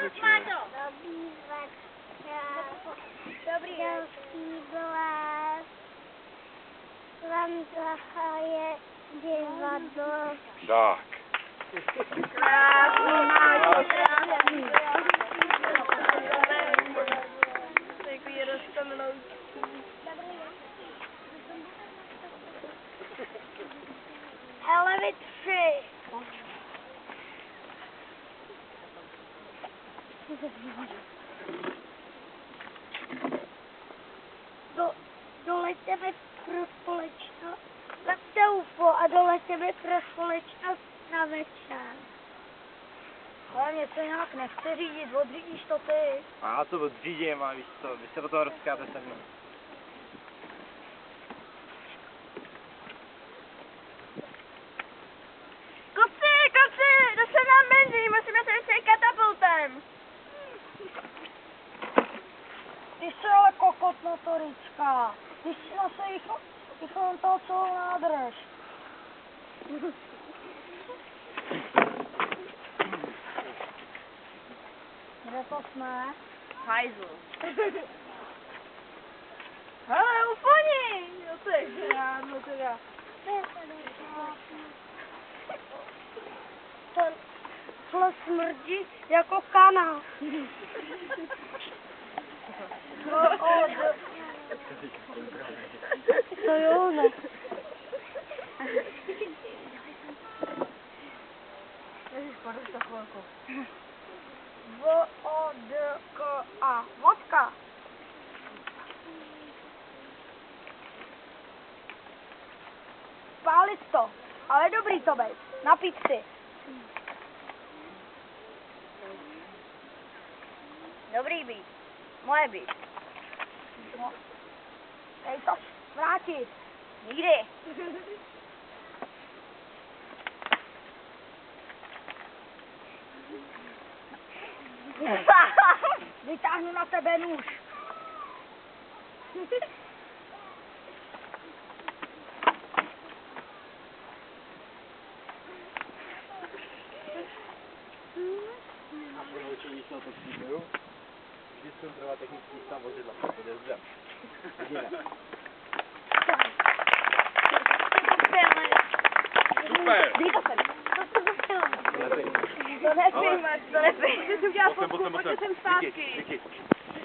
večer. Dobrý večer. Dobrý blás. Vám je divadlo. Tak. Krásný máš, krásný. Takový roztomloučí. Hele, vy tři. Dolejte mi pro společnost na UFO a dolejte mi pro společnost na večer. Ale mě to nějak nechce řídit, odřídíš to ty. A já to odřídím a víš co, vy se do toho rozkáte se mnou. Kluci, došel nám benzín, musíme se vysvět katapultem. Ty jsi ale kokot motorička. Ty jsi na rychlom toho celou nádrž. Kde to jsme? Hajzl. Hele, úplně! No to je žrádno teda. Tohle smrdí jako kanál. To jo, no. Ježiš, podrž to chvilku. Vodka. Vodka. Pálit to, ale dobrý to bej. Napít si. Dobrý být. Moje být. No. Dej to vrátit. Nikdy. Vytáhnu na tebe nůž. A po naučení se na to příboju, vždy zkontrolovat technický stav vozidla. Bude zde. Vidíme. Super. Dej to sem. To Lepej. nepij, Marc, to nepij. Ty jsi udělal fotku, pojďte sem zpátky. Díky.